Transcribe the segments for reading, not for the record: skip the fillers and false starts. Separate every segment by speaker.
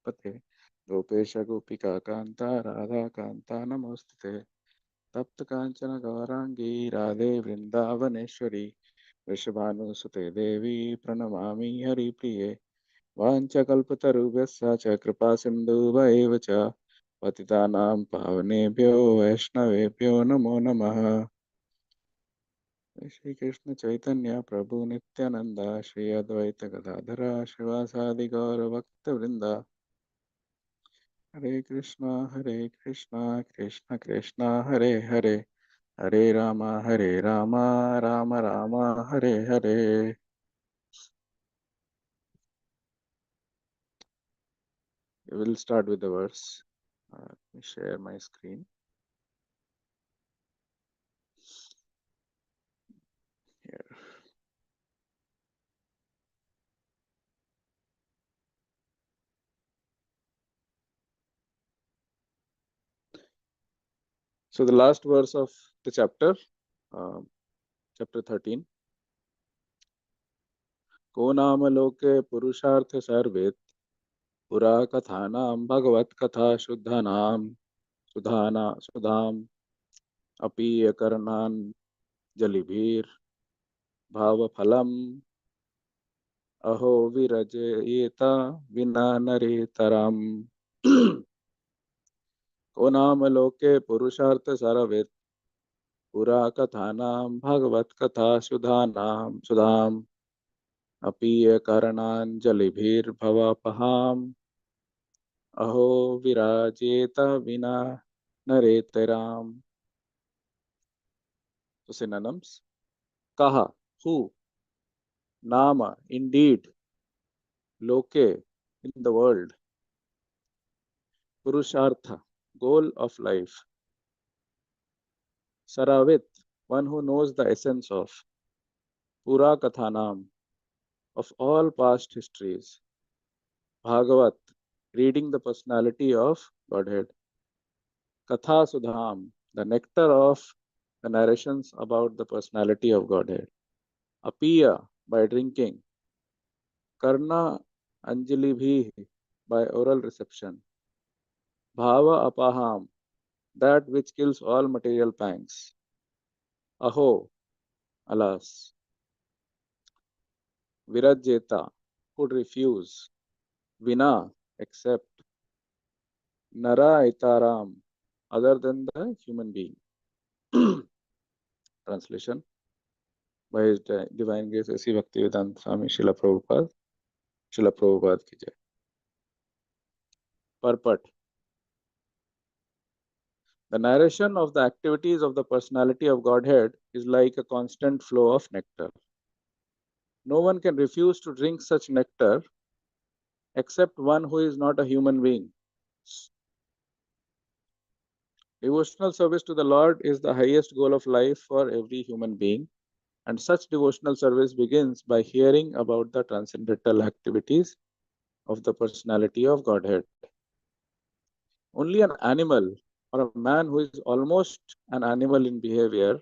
Speaker 1: पते गोपेश गोपिका कांता राधा कांता नमोस्तुते तप्त कांचन गौरांगी राधे वृंदावनेश्वरी वृषभानुसुते देवी प्रणमामि हरिप्रिये वाञ्छकल्पतरुभ्यश्च च कृपा सिन्धुभैव च पतितानां पावनेभ्यो वैष्णवेभ्यो नमो नमः। श्री कृष्ण चैतन्य प्रभु नित्यानंद श्री अद्वैत गदाधर श्रीवासादि गौर भक्त वृंदा हरे Krishna Krishna Krishna Hare Hare Hare Ram Ram Ram Hare Hare. We will start with the verse. Let me share my screen here. So the last verse of the chapter, chapter 13. को नाम लोके पुरुषार्थ सर्वेत पुरा कथानां भगवत कथा शुद्धानां सुधाम अपीय करणान जलिभीर भावफलम अहो विरजयेत विना नरेतरम. को नाम लोके पुरुषार्थ सर्वेत पुरा कथानां भगवत कथा सुधाम अपीय करणांजलिभिर्भवपहाम अहो विराजेत विना नरेतराम. So synonyms: kaha, who, nama, indeed, loke, in the world, purushartha, goal of life, saravit, one who knows the essence of, pura kathanam, of all past histories, bhagavat, reading the personality of Godhead, katha sudham, the nectar of the narrations about the personality of Godhead, apiya, by drinking, karna anjali bhi, by oral reception, bhava apaham, that which kills all material pangs, aho, alas, virajeta, could refuse, vina, except, nara itaram, other than the human being. Translation by His Divine Grace A.C. Bhaktivedanta Swami Srila Prabhupada ki jai. Purport: the narration of the activities of the personality of Godhead is like a constant flow of nectar. No one can refuse to drink such nectar except one who is not a human being. Devotional service to the Lord is the highest goal of life for every human being, and such devotional service begins by hearing about the transcendental activities of the personality of Godhead. Only an animal or a man who is almost an animal in behavior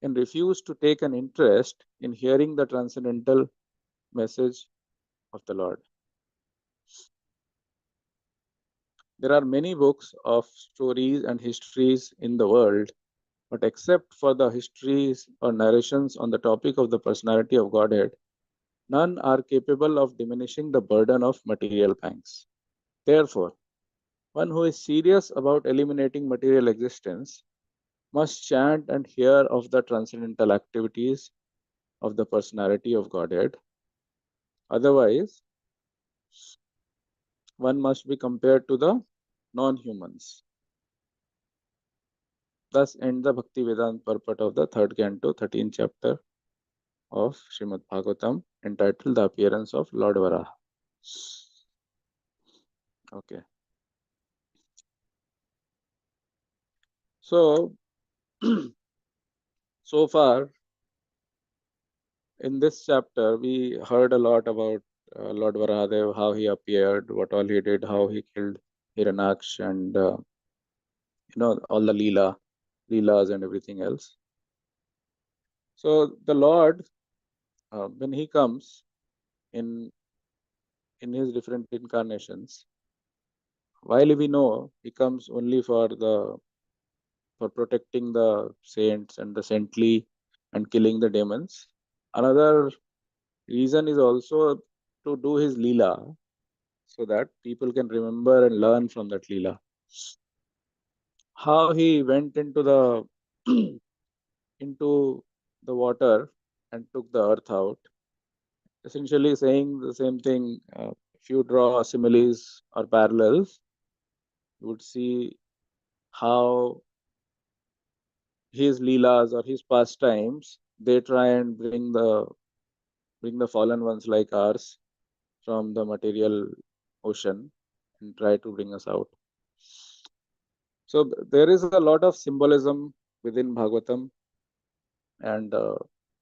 Speaker 1: can refuse to take an interest in hearing the transcendental message of the Lord. There are many books of stories and histories in the world, but except for the histories or narrations on the topic of the personality of Godhead, none are capable of diminishing the burden of material pangs. Therefore, one who is serious about eliminating material existence must chant and hear of the transcendental activities of the personality of Godhead. Otherwise, one must be compared to the non-humans. Thus ends the Bhakti Vedanta purport of the third canto, 13th chapter of Srimad Bhagavatam, entitled The Appearance of Lord Varaha. Okay. So, so far in this chapter, we heard a lot about Lord Varahadev, how he appeared, what all he did, how he killed Hiranyaksh, and all the leelas and everything else. So the Lord, when he comes in in his different incarnations, while we know he comes only for protecting the saints and the saintly and killing the demons, another reason is also to do his Leela, so that people can remember and learn from that Leela. How he went into the into the water and took the earth out, essentially saying the same thing. If you draw similes or parallels, you would see how his leelas or his pastimes, they try and bring the fallen ones like ours from the material ocean and try to bring us out. So there is a lot of symbolism within Bhagavatam, and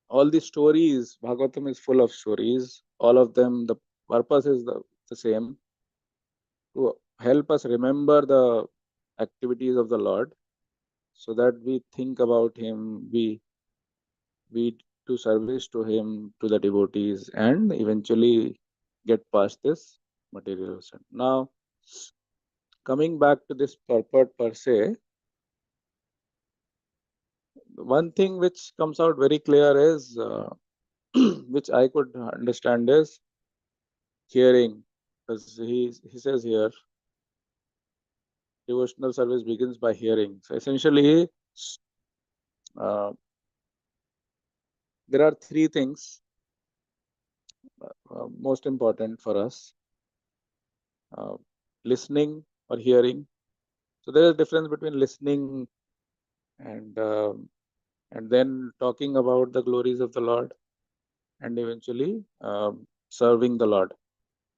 Speaker 1: all the stories, Bhagavatam is full of stories. All of them, the purpose is the same, to help us remember the activities of the Lord, so that we think about Him, we do service to Him, to the devotees, and eventually get past this material ocean. Now, coming back to this purport per se, one thing which comes out very clear is, which I could understand, is hearing. Because he says here, devotional service begins by hearing. So essentially, uh, there are three things most important for us: uh, listening or hearing. So there is a difference between listening and then talking about the glories of the Lord, and eventually serving the Lord.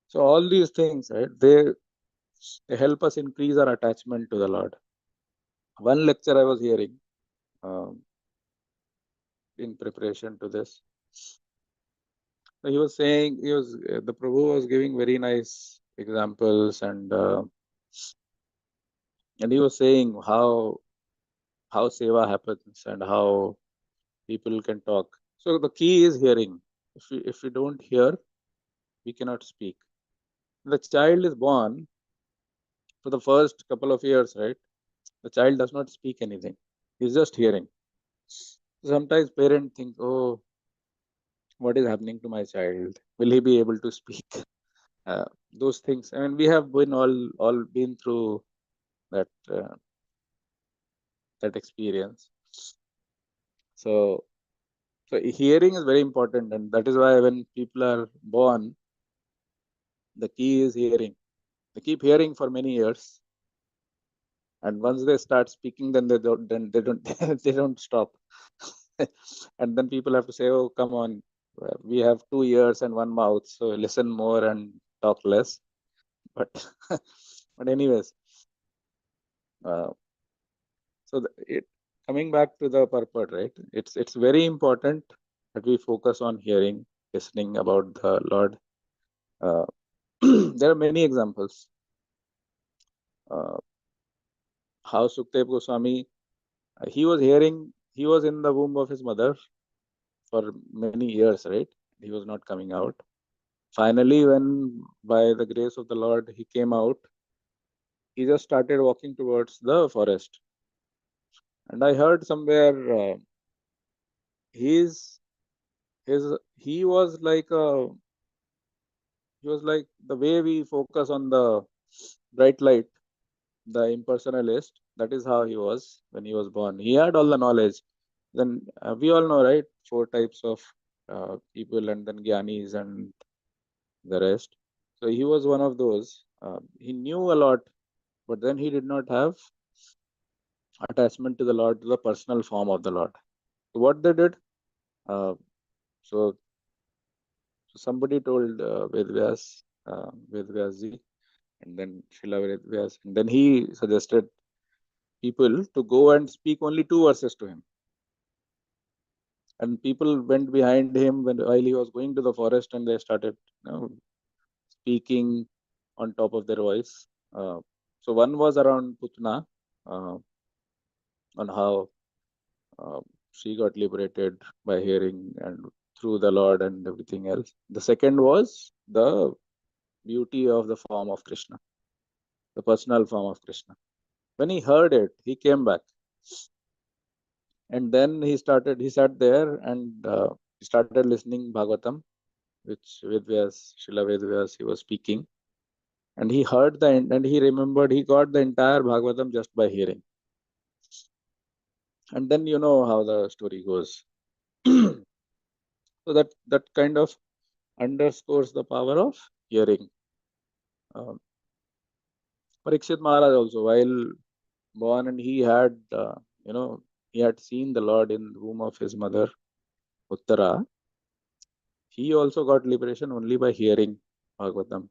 Speaker 1: So all these things, right, they help us increase our attachment to the Lord. One lecture I was hearing um, in preparation to this, he was saying, the Prabhu was giving very nice examples, and he was saying how seva happens and how people can talk. So the key is hearing. If we don't hear, we cannot speak. The child is born, for the first couple of years, right? The child does not speak anything. He's just hearing. Sometimes parents think, oh, what is happening to my child? Will he be able to speak? Those things. I mean, we have been all been through that that experience. So so hearing is very important, and that is why when people are born, the key is hearing. They keep hearing for many years, and once they start speaking, then they don't they don't stop. And then people have to say, oh, come on, we have 2 ears and one mouth, so listen more and talk less. But but anyways, uh, so coming back to the purport, right? It's very important that we focus on hearing, listening about the Lord. uh, there are many examples, uh, how Sukhdev Goswami, he was hearing, he was in the womb of his mother for many years, right? He was not coming out. Finally, when by the grace of the Lord he came out, he just started walking towards the forest. And I heard somewhere, he's his he was like the way we focus on the bright light, the impersonalist. That is how he was when he was born. He had all the knowledge. Then we all know, right? Four types of people, and then Gyanis and the rest. So he was one of those. He knew a lot, but then he did not have attachment to the Lord, to the personal form of the Lord. So what they did, uh, so, so somebody told Ved Vyas, and then Srila Ved Vyas, and then he suggested people to go and speak only 2 verses to him. And people went behind him while he was going to the forest, and they started, speaking on top of their voice. So one was around Putna, uh, on how she got liberated by hearing and through the Lord and everything else. The second was the beauty of the form of Krishna, the personal form of Krishna. When he heard it, he came back. And then he sat there and he started listening Bhagavatam, which Vedvyas, Srila Vedvyas, he was speaking. And he heard and he remembered, he got the entire Bhagavatam just by hearing. And then you know how the story goes. So that kind of underscores the power of hearing. Parikshit Maharaj also, while born, and he had, he had seen the Lord in the womb of his mother, Uttara. He also got liberation only by hearing Bhagavatam.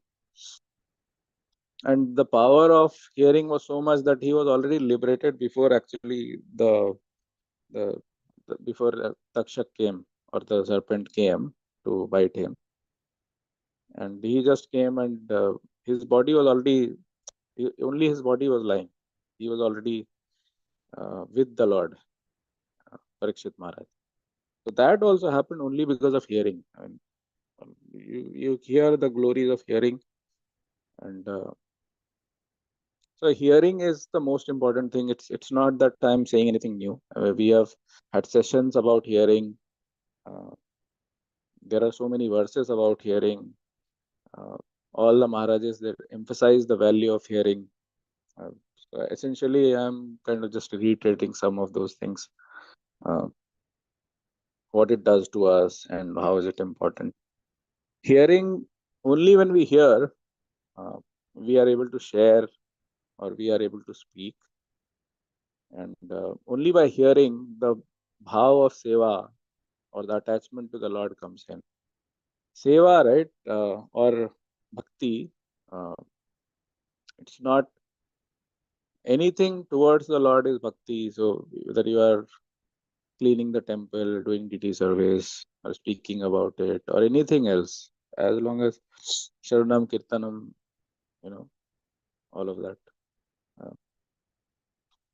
Speaker 1: And the power of hearing was so much that he was already liberated before actually the before Takshak came, or the serpent came to bite him. And he just came, and his body was already, only his body was lying. He was already with the Lord, Parikshit Maharaj. So that also happened only because of hearing. I mean, you hear the glories of hearing, and so hearing is the most important thing. It's not that I'm saying anything new. We have had sessions about hearing. There are so many verses about hearing. All the Maharajas that emphasize the value of hearing. So essentially, I'm kind of just reiterating some of those things. What it does to us and how is it important. Hearing, only when we hear, we are able to share, or we are able to speak. And only by hearing, the bhav of seva, or the attachment to the Lord, comes in. Seva, right, or bhakti, it's not anything towards the Lord is bhakti. So whether you are cleaning the temple, doing deity service, or speaking about it, or anything else, as long as Sharanam, Kirtanam, all of that.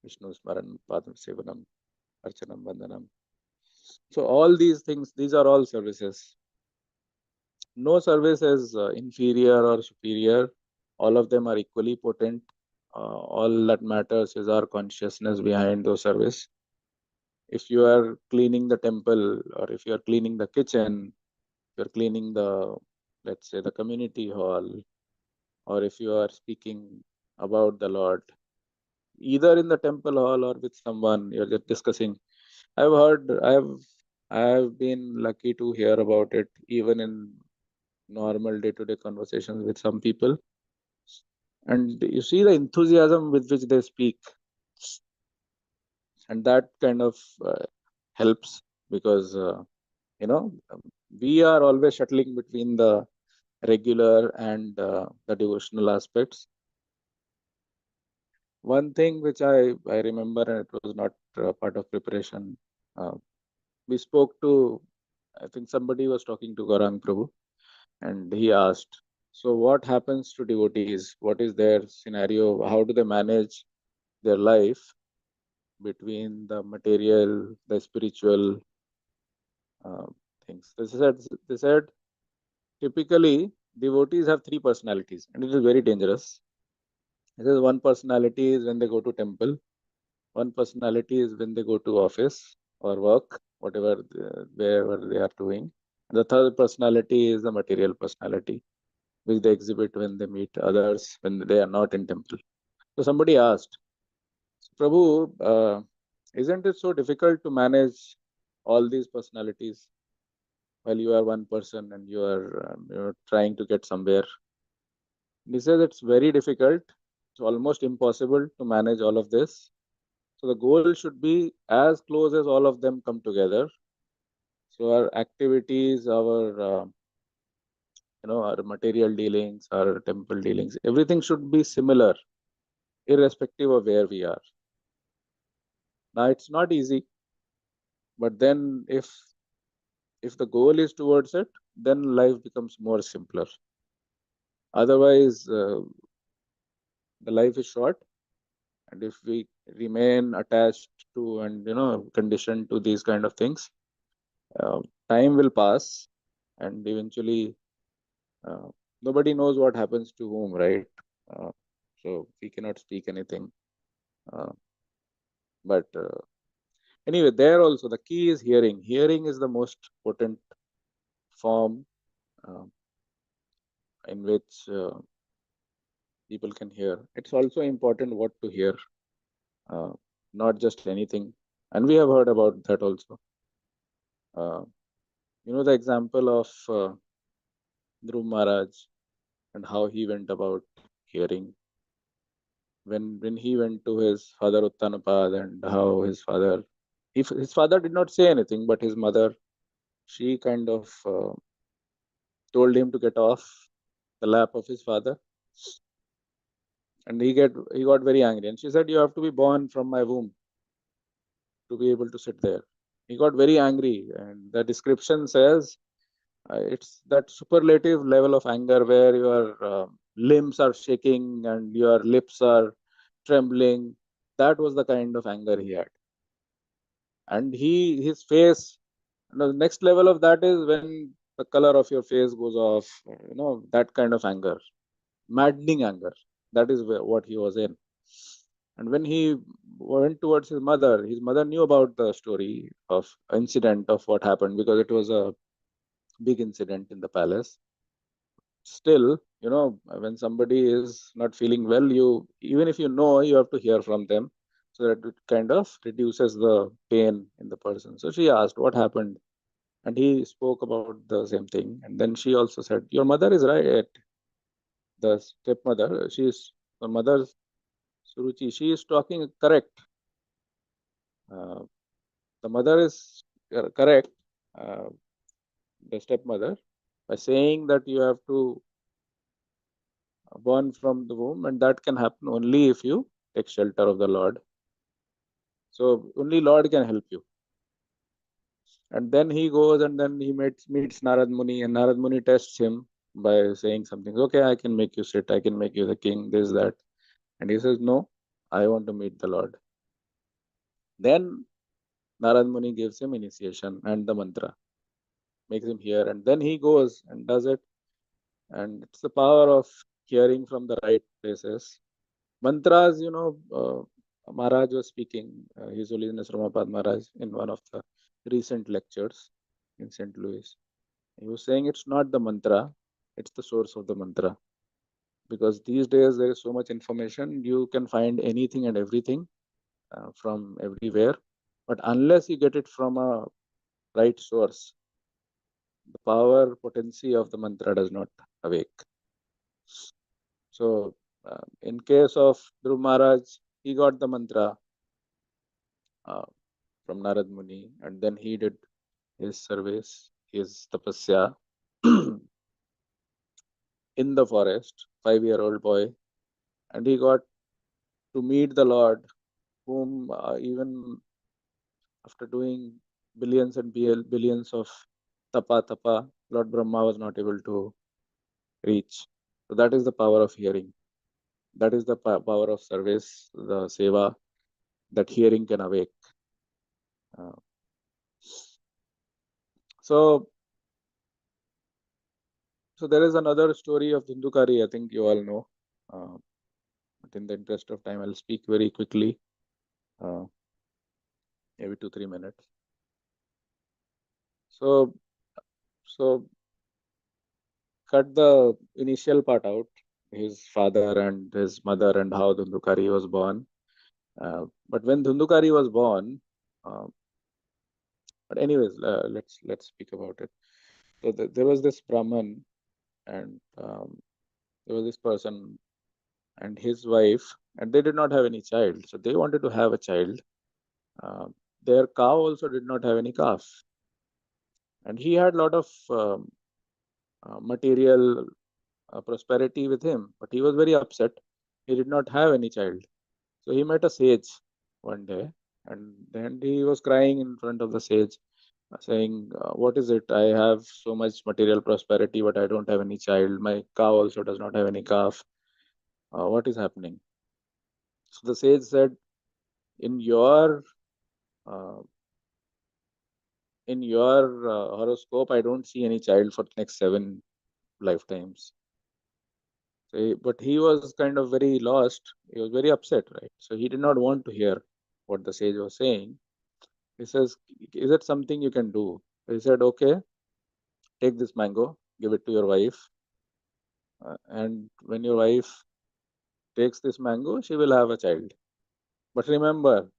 Speaker 1: Vishnu Smaran, Padam Sevanam, Archanam, Vandanam. So all these things, these are all services. No service is inferior or superior. All of them are equally potent. All that matters is our consciousness behind those service. If you are cleaning the temple, or if you are cleaning the kitchen, you're cleaning the, let's say, the community hall, or if you are speaking about the Lord, either in the temple hall or with someone, you're just discussing. I've been lucky to hear about it even in normal day-to-day conversations with some people. And you see the enthusiasm with which they speak. And that kind of helps, because, we are always shuttling between the regular and the devotional aspects. One thing which I remember, and it was not part of preparation, we spoke to, I think somebody was talking to Gaurang Prabhu, and he asked, so what happens to devotees? What is their scenario? How do they manage their life between the material, the spiritual things? They said typically devotees have three personalities, and it is very dangerous. It is one personality is when they go to temple, one personality is when they go to office or work, wherever they are doing. And the third personality is the material personality, which they exhibit when they meet others, when they are not in temple. So somebody asked, Prabhu, isn't it so difficult to manage all these personalities while you are one person and you are trying to get somewhere? He says it's very difficult. It's almost impossible to manage all of this. So the goal should be as close as all of them come together. So our activities, our our material dealings, our temple dealings, everything should be similar, irrespective of where we are. Now it's not easy, but then if the goal is towards it, then life becomes more simpler. Otherwise, the life is short, and if we remain attached to and conditioned to these kind of things, time will pass, and eventually Nobody knows what happens to whom, right? Uh, so we cannot speak anything. But anyway, there also the key is hearing. Hearing is the most potent form uh, in which people can hear. It's also important what to hear, uh, not just anything. And we have heard about that also. The example of Dhruv Maharaj and how he went about hearing. When he went to his father Uttanapad, and how his father did not say anything, but his mother, she kind of told him to get off the lap of his father, and he got very angry, and she said, "You have to be born from my womb to be able to sit there." He got very angry, and the description says it's that superlative level of anger where your limbs are shaking and your lips are trembling. That was the kind of anger he had, and his face. The next level of that is when the color of your face goes off. That kind of anger, maddening anger. That is what he was in. And when he went towards his mother knew about the story of incident of what happened, because it was a big incident in the palace. Still, when somebody is not feeling well, even if you have to hear from them, so that it kind of reduces the pain in the person. So she asked what happened, and he spoke about the same thing. And then she also said, your mother is right. The stepmother, the mother, Suruchi, she is talking correct. uh, the mother is correct, uh, the stepmother, by saying that you have to born from the womb, and that can happen only if you take shelter of the Lord. So only Lord can help you. And then he goes and then he meets Narad Muni, and Narad Muni tests him by saying something. Okay, I can make you sit, I can make you the king, this, that. And he says, no, I want to meet the Lord. Then Narad Muni gives him initiation and the mantra, makes him hear, and then he goes and does it. And it's the power of hearing from the right places. Mantras, Maharaj was speaking, His Holiness Ramapad Maharaj, in one of the recent lectures in St. Louis. He was saying it's not the mantra, it's the source of the mantra. Because these days there is so much information, you can find anything and everything from everywhere. But unless you get it from a right source, the power, potency of the mantra does not awake. So, in case of Dhruv Maharaj, he got the mantra uh, from Narad Muni, and then he did his service, his tapasya in the forest, 5-year-old boy, and he got to meet the Lord, whom even after doing billions and billions of tapa, Lord Brahma was not able to reach. So that is the power of hearing. That is the power of service, the seva, that hearing can awake. Uh, so, so there is another story of Dhundukari, I think you all know. But in the interest of time, I'll speak very quickly, maybe 2-3 minutes. So, so cut the initial part out, his father and his mother and how Dhundukari was born. But when Dhundukari was born, uh, but anyways, let's speak about it. So there was this Brahman, and there was this person and his wife, and they did not have any child. So they wanted to have a child. Uh, their cow also did not have any calf, and he had a lot of material prosperity with him, but he was very upset. He did not have any child. So he met a sage one day, and then he was crying in front of the sage, saying, what is it? I have so much material prosperity, but I don't have any child. My cow also does not have any calf. What is happening? So the sage said, in your uh, horoscope, I don't see any child for the next 7 lifetimes. So but he was kind of very lost. He was very upset, right? So he did not want to hear what the sage was saying. He says, is it something you can do? He said, okay, take this mango, give it to your wife. And when your wife takes this mango, she will have a child. But remember,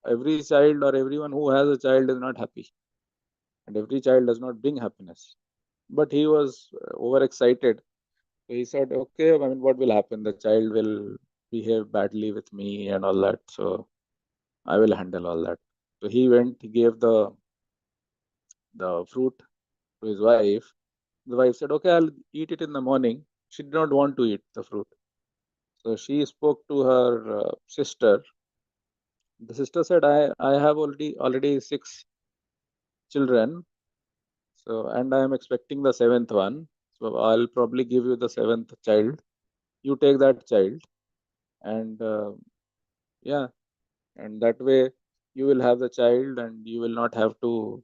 Speaker 1: every child or everyone who has a child is not happy. And every child does not bring happiness. But he was overexcited. So he said, okay, I mean, what will happen? The child will behave badly with me and all that. So I will handle all that. So he went, he gave the fruit to his wife. The wife said, okay, I'll eat it in the morning. She did not want to eat the fruit. So she spoke to her sister. The sister said, I have already 6 children. So, and I am expecting the 7th one. So I'll probably give you the 7th child. You take that child, and yeah, and that way you will have the child, and you will not have to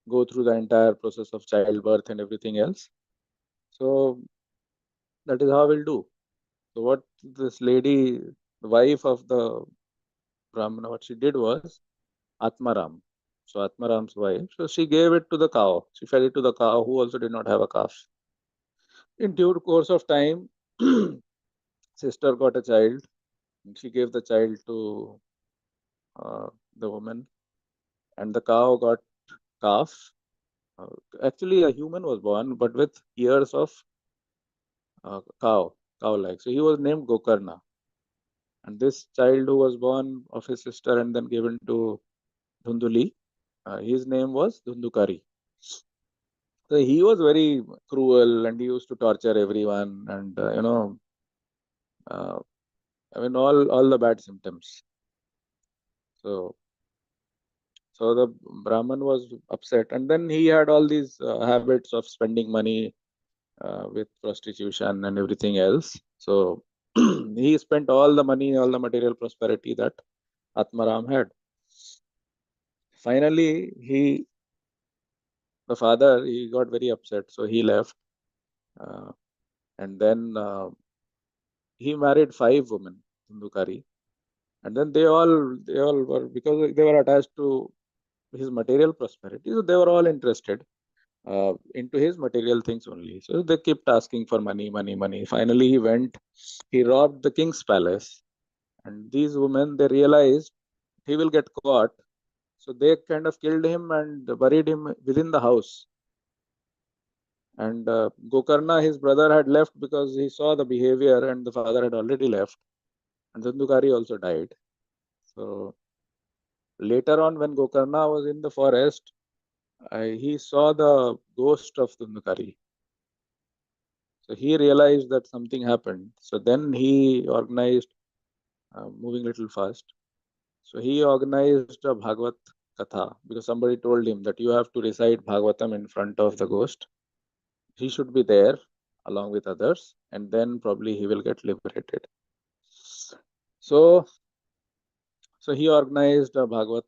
Speaker 1: go through the entire process of childbirth and everything else. So that is how we'll do. So what this lady, the wife of the Brahmana, what she did was Atmaram. So Atmaram's wife. So she gave it to the cow. She fed it to the cow, who also did not have a calf. In due course of time, sister got a child. And she gave the child to the woman, and the cow got calf. Uh, Actually, a human was born, but with ears of cow-like. So he was named Gokarna. And this child who was born of his sister and then given to Dhunduli, his name was Dhundukari. So he was very cruel, and he used to torture everyone, and uh, I mean all the bad symptoms. So the Brahman was upset, and then he had all these habits of spending money with prostitution and everything else. So he spent all the money, all the material prosperity that Atmaram had. Finally, the father, he got very upset, so he left, and then he married 5 women, Hindukari, and then they all were, because they were attached to his material prosperity, so they were all interested into his material things only. So they kept asking for money, money, money. Finally, he robbed the king's palace, and these women, they realized he will get caught, so they kind of killed him and buried him within the house. And Gokarna, his brother, had left because he saw the behavior, and the father had already left. And Dundukari also died. So later on, when Gokarna was in the forest, he saw the ghost of Dundukari. So he realized that something happened. So then he organized, moving a little fast. So he organized a Bhagavat Katha, because somebody told him that you have to recite Bhagavatam in front of the ghost. He should be there along with others, and then probably he will get liberated. So he organized a Bhagavat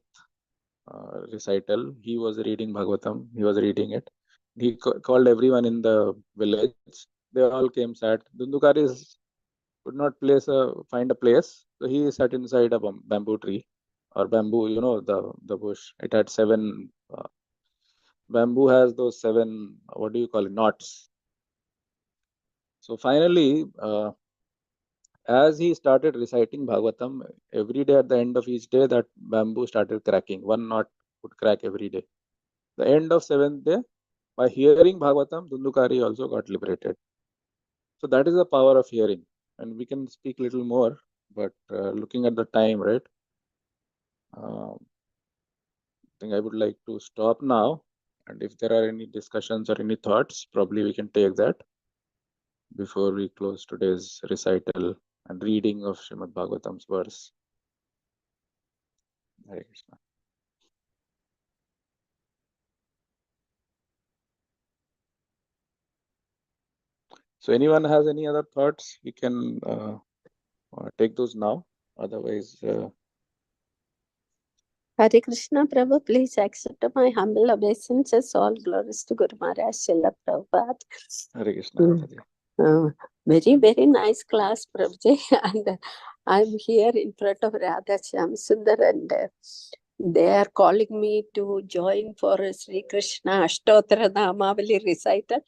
Speaker 1: recital. He was reading Bhagavatam. He was reading it. He called everyone in the village. They all came, sat. Dundukari could not find a place, so he sat inside a bamboo tree or bamboo. The bush. It had 7. Bamboo has those 7. What do you call it? Knots. So finally, as he started reciting Bhagavatam, every day at the end of each day, that bamboo started cracking. One knot would crack every day. The end of 7th day, by hearing Bhagavatam, Dundukari also got liberated. So that is the power of hearing. And we can speak a little more, but looking at the time, right? I think I would like to stop now. And if there are any discussions or any thoughts, probably we can take that before we close today's recital and reading of Srimad Bhagavatam's verse. Hare Krishna. So anyone has any other thoughts, we can take those now. Otherwise,
Speaker 2: Hare Krishna, Prabhu, please accept my humble obeisances. All glories to Guru Maharaj, Srila Prabhupada.
Speaker 1: Hare Krishna.
Speaker 2: Very, very nice class, Prabhuji. And I'm here in front of Radha Shyam Sundar, and they are calling me to join for a Sri Krishna Ashtottara Namavali recital.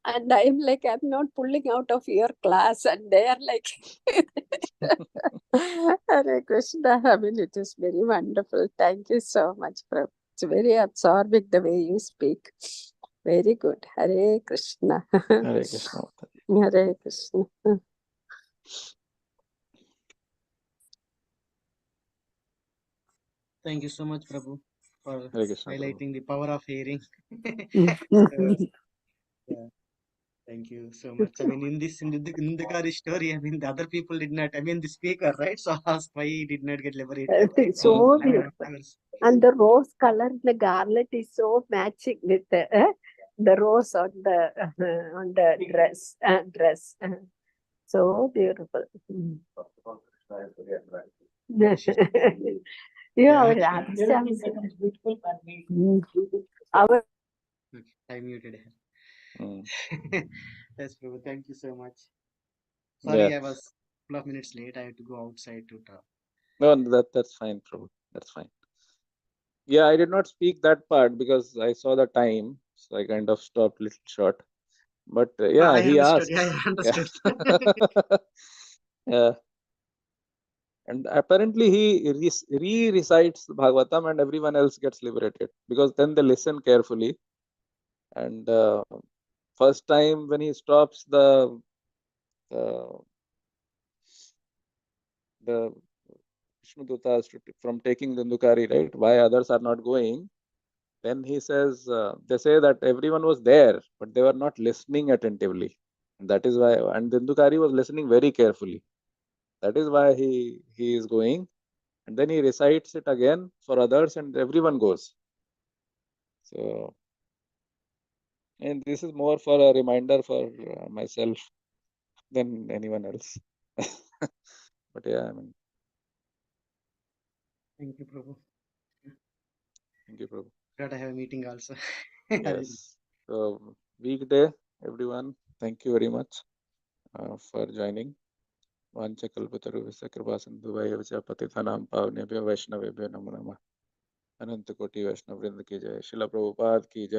Speaker 2: And I'm like, I'm not pulling out of your class. And they are like, Hare Krishna. I mean, it is very wonderful. Thank you so much, Prabhu. It's very absorbing the way you speak. Very good. Hare Krishna.
Speaker 1: Hare Krishna.
Speaker 2: Hare Krishna.
Speaker 3: Thank you so much, Prabhu, for
Speaker 1: Hare Krishna, Prabhu.
Speaker 3: highlighting the power of hearing. Yeah, thank you so much. I mean, in this Nindakari story, I mean, the other people did not, I mean, the speaker, right? So asked why he did not get liberated.
Speaker 2: It's so beautiful.
Speaker 3: I was,
Speaker 2: And the rose color, the garland is so matching with the rose on the dress. So beautiful. Yeah,
Speaker 3: yeah.
Speaker 2: Radha Shyam. Our
Speaker 3: Okay, I muted her.
Speaker 1: Mm.
Speaker 3: Yes, Prabhu, thank you so much. Sorry,
Speaker 1: Yeah.
Speaker 3: I was a couple of minutes late. I had to go outside to talk.
Speaker 1: No, that's fine, Prabhu. That's fine. Yeah, I did not speak that part because I saw the time, so I kind of stopped little short. But yeah,
Speaker 3: I
Speaker 1: he
Speaker 3: understood.
Speaker 1: asks.
Speaker 3: Yeah, I understood.
Speaker 1: Yeah. And apparently he re-recites Bhagavatam and everyone else gets liberated because then they listen carefully. And first time when he stops the Vishnu Dutas from taking Dundukari, right? Why others are not going? Then he says, they say that everyone was there, but they were not listening attentively. And that is why, and Dundukari was listening very carefully. That is why he is going. And then he recites it again for others and everyone goes. So, and this is more for a reminder for myself than anyone else. But yeah, I mean,
Speaker 3: Thank you, Prabhu.
Speaker 1: thank you, Prabhu.
Speaker 3: Glad I have a meeting also.
Speaker 1: Yes. So, weekday, everyone, thank you very much for joining. वाञ्छकल्पतरुभ्यश्च कृपासिन्धुभ्यश्च पतितानां पावनेभ्यो वैष्णवेभ्यो नमो नमः। अनंत कोटि वैष्णव वृंद की जय। शिला प्रभुपाद की जय।